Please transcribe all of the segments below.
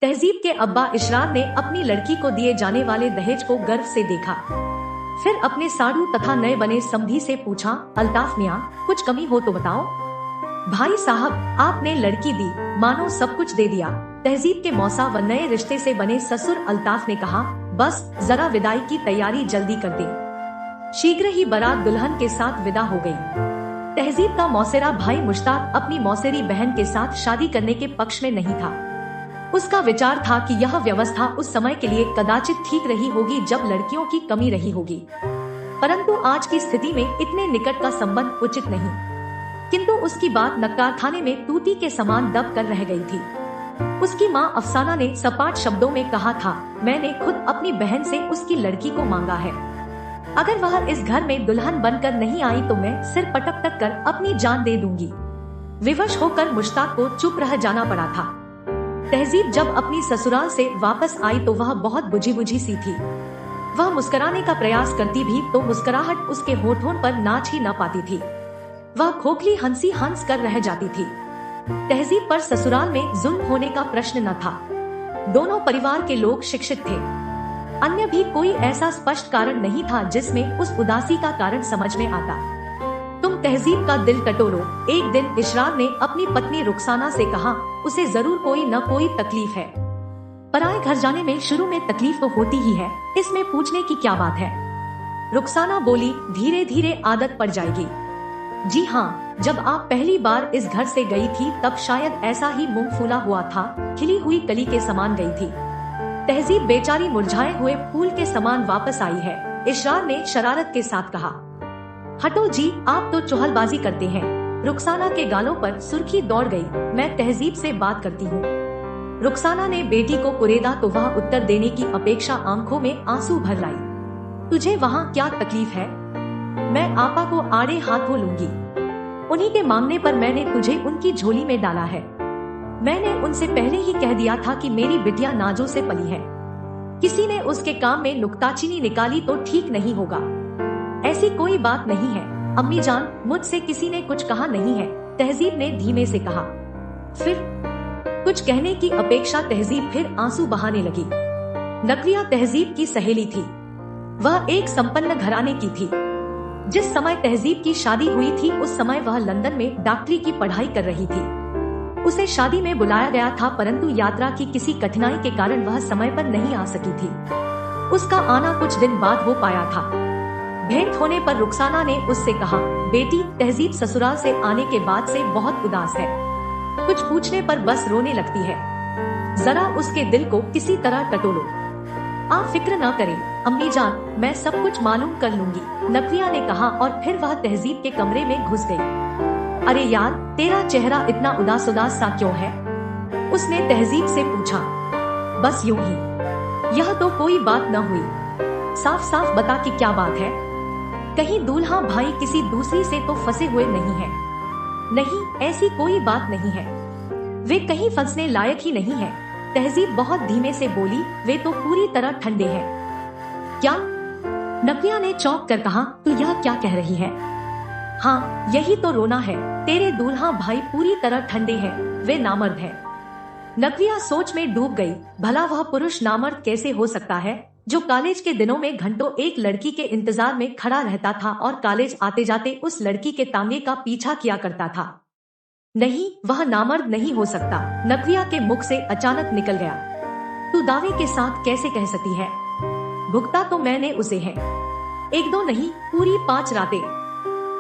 तहजीब के अब्बा इशराक ने अपनी लड़की को दिए जाने वाले दहेज को गर्व से देखा। फिर अपने साधु तथा नए बने समधी से पूछा, अल्ताफ मियाँ, कुछ कमी हो तो बताओ। भाई साहब, आपने लड़की दी, मानो सब कुछ दे दिया। तहजीब के मौसा व नए रिश्ते से बने ससुर अल्ताफ ने कहा, बस जरा विदाई की तैयारी जल्दी कर दे। शीघ्र ही बारात दुल्हन के साथ विदा हो गई। तहजीब का मौसेरा भाई मुश्ताक अपनी मौसेरी बहन के साथ शादी करने के पक्ष में नहीं था। उसका विचार था कि यह व्यवस्था उस समय के लिए कदाचित ठीक रही होगी जब लड़कियों की कमी रही होगी, परंतु आज की स्थिति में इतने निकट का संबंध उचित नहीं। किंतु उसकी बात नक्कार खाने में तूती के समान दब कर रह गई थी। उसकी माँ अफसाना ने सपाट शब्दों में कहा था, मैंने खुद अपनी बहन से उसकी लड़की को मांगा है। अगर वह इस घर में दुल्हन बनकर नहीं आई तो मैं सिर पटक कर अपनी जान दे दूंगी। विवश होकर मुश्ताक को चुप रह जाना पड़ा था। तहजीब जब अपनी ससुराल से वापस आई तो वह बहुत बुझी बुझी सी थी। वह मुस्कुराने का प्रयास करती भी तो मुस्कुराहट उसके होठों पर नाच ही न पाती थी। वह खोखली हंसी हंस कर रह जाती थी। तहजीब पर ससुराल में जुल्म होने का प्रश्न न था। दोनों परिवार के लोग शिक्षित थे। अन्य भी कोई ऐसा स्पष्ट कारण नहीं था जिसमें उस उदासी का कारण समझ में आता। तुम तहजीब का दिल टटोलो। एक दिन इशराक ने अपनी पत्नी रुखसाना से कहा, उसे जरूर कोई न कोई तकलीफ है। पराए घर जाने में शुरू में तकलीफ तो होती ही है, इसमें पूछने की क्या बात है। रुखसाना बोली, धीरे धीरे आदत पड़ जाएगी। जी हाँ, जब आप पहली बार इस घर से गई थी तब शायद ऐसा ही मुंह फूला हुआ था, खिली हुई कली के समान गई थी। तहजीब बेचारी मुरझाए हुए फूल के समान वापस आई है, इशराक ने शरारत के साथ कहा। हटो जी, आप तो चुहलबाजी करते हैं। रुखसाना के गालों पर सुर्खी दौड़ गई। मैं तहजीब से बात करती हूँ। रुखसाना ने बेटी को कुरेदा तो वह उत्तर देने की अपेक्षा आंखों में आंसू भर लाई। तुझे वहाँ क्या तकलीफ है? मैं आपा को आड़े हाथों लूंगी। उन्हीं के मांगने पर मैंने तुझे उनकी झोली में डाला है। मैंने उनसे पहले ही कह दिया था कि मेरी बिटिया नाजों से पली है। किसी ने उसके काम में नुक्ताचीनी निकाली तो ठीक नहीं होगा। ऐसी कोई बात नहीं है अम्मी जान, मुझसे किसी ने कुछ कहा नहीं है, तहजीब ने धीमे से कहा। फिर कुछ कहने की अपेक्षा तहजीब फिर आंसू बहाने लगी। नकविया तहजीब की सहेली थी। वह एक संपन्न घराने की थी। जिस समय तहजीब की शादी हुई थी उस समय वह लंदन में डॉक्टरी की पढ़ाई कर रही थी। उसे शादी में बुलाया गया था, परंतु यात्रा की किसी कठिनाई के कारण वह समय पर नहीं आ सकी थी। उसका आना कुछ दिन बाद हो पाया था। भेंट होने पर रुखसाना ने उससे कहा, बेटी, तहजीब ससुराल से आने के बाद से बहुत उदास है। कुछ पूछने पर बस रोने लगती है। जरा उसके दिल को किसी तरह टटोलो। आप फिक्र न करें अम्मी जान, मैं सब कुछ मालूम कर लूंगी, नकविया ने कहा और फिर वह तहजीब के कमरे में घुस गई। अरे यार, तेरा चेहरा इतना उदास उदास सा क्यों है? उसने तहजीब से पूछा। बस यूं ही। यह तो कोई बात न हुई। साफ साफ बता कि क्या बात है। कहीं दूल्हा भाई किसी दूसरी से तो फंसे हुए नहीं है? नहीं, ऐसी कोई बात नहीं है। वे कहीं फंसने लायक ही नहीं है। तहजीब बहुत धीमे से बोली, वे तो पूरी तरह ठंडे हैं। क्या? नकविया ने चौंक कर कहा, तू यह क्या कह रही है? हाँ, यही तो रोना है। तेरे दूल्हा भाई पूरी तरह ठंडे हैं, वे नामर्द हैं। नकविया सोच में डूब गई। भला वह पुरुष नामर्द कैसे हो सकता है जो कॉलेज के दिनों में घंटों एक लड़की के इंतजार में खड़ा रहता था और कॉलेज आते जाते उस लड़की के तांगे का पीछा किया करता था। नहीं, वह नामर्द नहीं हो सकता, नकविया के मुख से अचानक निकल गया। तू दावे के साथ कैसे कह सकती है? भुगता तो मैंने उसे है। एक दो नहीं, पूरी 5 रातें।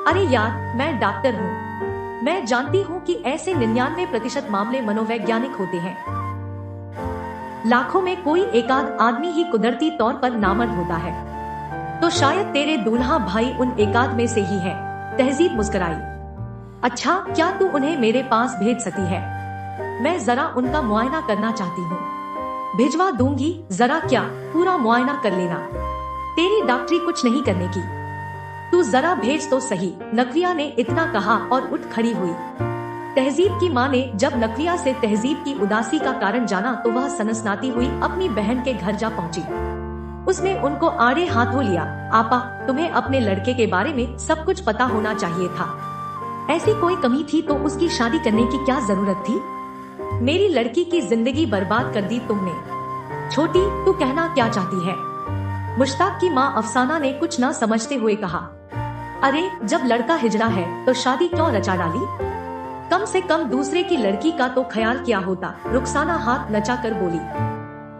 अरे यार, मैं डॉक्टर हूँ। मैं जानती हूँ कि ऐसे 99% मामले मनोवैज्ञानिक होते हैं। लाखों में कोई एकाध आदमी ही कुदरती तौर पर नामर्द होता है। तो शायद तेरे दूल्हा भाई उन एकाध में से ही है। तहजीब मुस्कुराई। अच्छा, क्या तू उन्हें मेरे पास भेज सकती है? मैं जरा उनका मुआयना करना चाहती हूँ। भिजवा दूंगी, जरा क्या, पूरा मुआयना कर लेना। तेरी डॉक्टरी कुछ नहीं करने की। तू जरा भेज तो सही। नकविया ने इतना कहा और उठ खड़ी हुई। तहजीब की माँ ने जब नकविया से तहजीब की उदासी का कारण जाना तो वह सनसनाती हुई अपनी बहन के घर जा पहुँची। उसने उनको आड़े हाथों लिया। आपा, तुम्हें अपने लड़के के बारे में सब कुछ पता होना चाहिए था। ऐसी कोई कमी थी तो उसकी शादी करने की क्या जरूरत थी? मेरी लड़की की जिंदगी बर्बाद कर दी तुमने। छोटी, तू कहना क्या चाहती है? मुश्ताक की माँ अफसाना ने कुछ न समझते हुए कहा। अरे, जब लड़का हिजड़ा है तो शादी क्यों रचा डाली? कम से कम दूसरे की लड़की का तो ख्याल किया होता। रुखसाना हाथ नचाकर बोली।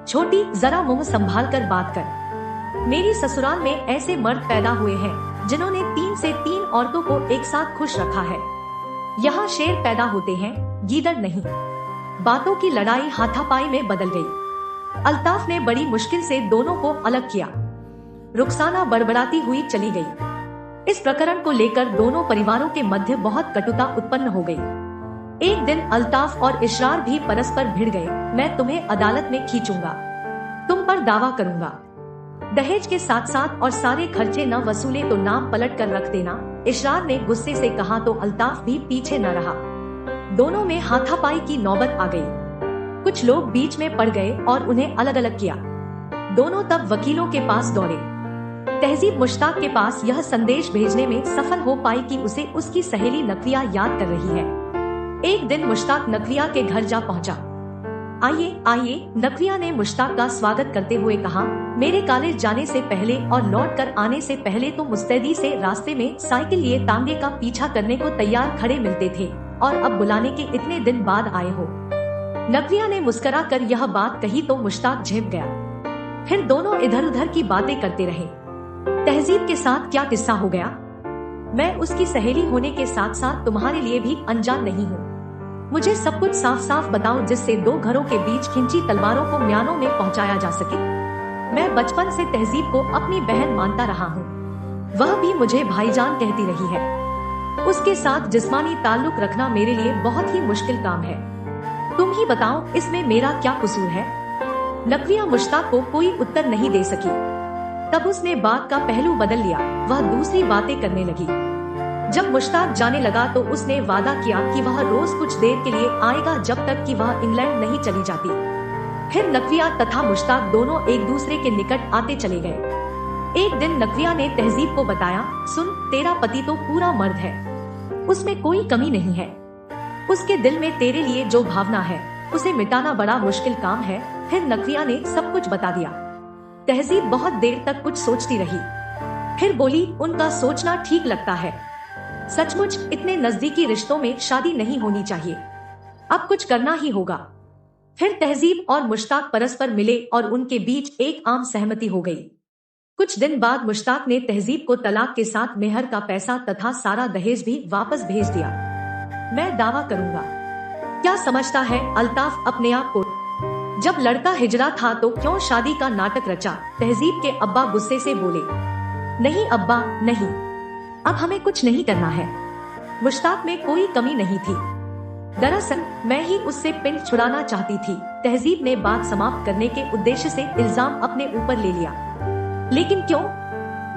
छोटी, जरा मुंह संभाल कर बात कर। मेरी ससुराल में ऐसे मर्द पैदा हुए हैं जिन्होंने 3 से 3 औरतों को एक साथ खुश रखा है। यहाँ शेर पैदा होते हैं, गीदड़ नहीं। बातों की लड़ाई हाथापाई में बदल गई। अल्ताफ ने बड़ी मुश्किल से दोनों को अलग किया। रुखसाना बड़बड़ाती हुई चली गई। इस प्रकरण को लेकर दोनों परिवारों के मध्य बहुत कटुता उत्पन्न हो गई। एक दिन अल्ताफ और इशरार भी परस्पर भिड़ गए। मैं तुम्हें अदालत में खींचूंगा, तुम पर दावा करूंगा। दहेज के साथ साथ और सारे खर्चे न वसूले तो नाम पलट कर रख देना, इशरार ने गुस्से से कहा तो अल्ताफ भी पीछे न रहा। दोनों में हाथापाई की नौबत आ गई। कुछ लोग बीच में पड़ गए और उन्हें अलग अलग किया। दोनों तब वकीलों के पास दौड़े। तहजीब मुश्ताक के पास यह संदेश भेजने में सफल हो पाई कि उसे उसकी सहेली नकविया याद कर रही है। एक दिन मुश्ताक नकविया के घर जा पहुंचा। आइए आइए, नकविया ने मुश्ताक का स्वागत करते हुए कहा। मेरे कॉलेज जाने से पहले और लौट कर आने से पहले तो मुस्तैदी से रास्ते में साइकिल लिए तांगे का पीछा करने को तैयार खड़े मिलते थे, और अब बुलाने के इतने दिन बाद आए हो। नकविया ने मुस्कुरा कर यह बात कही तो मुश्ताक झेप गया। फिर दोनों इधर उधर की बातें करते रहे। तहजीब के साथ क्या किस्सा हो गया? मैं उसकी सहेली होने के साथ साथ तुम्हारे लिए भी अनजान नहीं हूँ। मुझे सब कुछ साफ साफ बताओ, जिससे दो घरों के बीच खिंची तलवारों को म्यानों में पहुँचाया जा सके। मैं बचपन से तहजीब को अपनी बहन मानता रहा हूँ। वह भी मुझे भाईजान कहती रही है। उसके साथ जिस्मानी ताल्लुक रखना मेरे लिए बहुत ही मुश्किल काम है। तुम ही बताओ, इसमें मेरा क्या कसूर है? नकविया मुश्ताक को कोई उत्तर नहीं दे सकी। तब उसने बात का पहलू बदल लिया। वह दूसरी बातें करने लगी। जब मुश्ताक जाने लगा तो उसने वादा किया कि वह रोज कुछ देर के लिए आएगा, जब तक कि वह इंग्लैंड नहीं चली जाती। फिर नकविया तथा मुश्ताक दोनों एक दूसरे के निकट आते चले गए। एक दिन नकविया ने तहजीब को बताया, सुन, तेरा पति तो पूरा मर्द है, उसमें कोई कमी नहीं है। उसके दिल में तेरे लिए जो भावना है उसे मिटाना बड़ा मुश्किल काम है। फिर नकविया ने सब कुछ बता दिया। तहजीब बहुत देर तक कुछ सोचती रही, फिर बोली, उनका सोचना ठीक लगता है। सचमुच इतने नजदीकी रिश्तों में शादी नहीं होनी चाहिए। अब कुछ करना ही होगा। फिर तहजीब और मुश्ताक परस्पर मिले और उनके बीच एक आम सहमति हो गई। कुछ दिन बाद मुश्ताक ने तहजीब को तलाक के साथ मेहर का पैसा तथा सारा दहेज भी वापस भेज दिया। मैं दावा करूंगा। क्या समझता है अल्ताफ अपने आप को? जब लड़का हिजड़ा था तो क्यों शादी का नाटक रचा? तहजीब के अब्बा गुस्से से बोले। नहीं अब्बा, नहीं, अब हमें कुछ नहीं करना है। मुश्ताक में कोई कमी नहीं थी। दरअसल मैं ही उससे पिंड छुड़ाना चाहती थी। तहजीब ने बात समाप्त करने के उद्देश्य से इल्जाम अपने ऊपर ले लिया। लेकिन क्यों?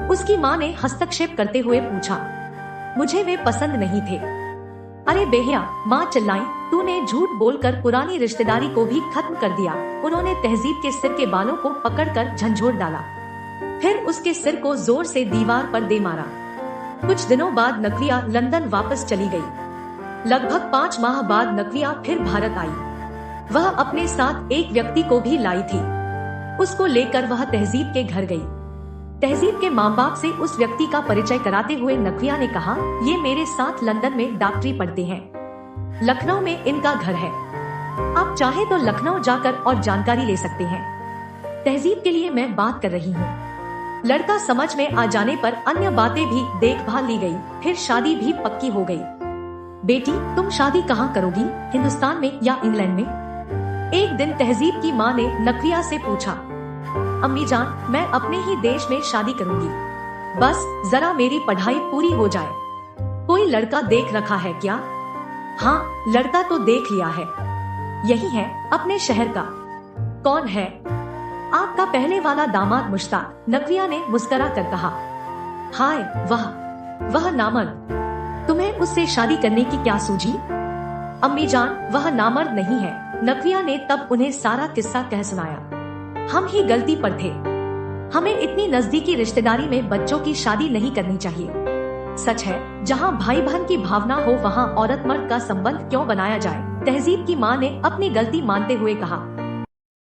उसकी माँ ने हस्तक्षेप करते हुए पूछा। मुझे वे पसंद नहीं थे। अरे बेहिया, माँ चिल्लाई, तूने झूठ बोलकर पुरानी रिश्तेदारी को भी खत्म कर दिया। उन्होंने तहजीब के सिर के बालों को पकड़कर झंझोड़ डाला, फिर उसके सिर को जोर से दीवार पर दे मारा। कुछ दिनों बाद नकविया लंदन वापस चली गई। लगभग 5 माह बाद नकविया फिर भारत आई। वह अपने साथ एक व्यक्ति को भी लाई थी। उसको लेकर वह तहजीब के घर गई। तहजीब के माँ बाप से उस व्यक्ति का परिचय कराते हुए नकविया ने कहा, ये मेरे साथ लंदन में डॉक्टरी पढ़ते हैं। लखनऊ में इनका घर है। आप चाहे तो लखनऊ जाकर और जानकारी ले सकते हैं। तहजीब के लिए मैं बात कर रही हूँ। लड़का समझ में आ जाने पर अन्य बातें भी देखभाल ली गई। फिर शादी भी पक्की हो गई। बेटी, तुम शादी कहाँ करोगी, हिंदुस्तान में या इंग्लैंड में? एक दिन तहजीब की माँ ने नकविया से पूछा। अम्मी जान, मैं अपने ही देश में शादी करूंगी। बस जरा मेरी पढ़ाई पूरी हो जाए। कोई लड़का देख रखा है क्या? हाँ, लड़का तो देख लिया है। यही है, अपने शहर का। कौन है? आपका पहले वाला दामाद मुश्ताक। नकविया ने मुस्कुरा कर कहा। हाय, वह नामर्द। तुम्हें उससे शादी करने की क्या सूझी? अम्मी जान, वह नामर्द नहीं है। नकविया ने तब उन्हें सारा किस्सा कह सुनाया। हम ही गलती पर थे। हमें इतनी नजदीकी रिश्तेदारी में बच्चों की शादी नहीं करनी चाहिए। सच है, जहाँ भाई बहन की भावना हो वहाँ औरत मर्द का संबंध क्यों बनाया जाए? तहजीब की माँ ने अपनी गलती मानते हुए कहा,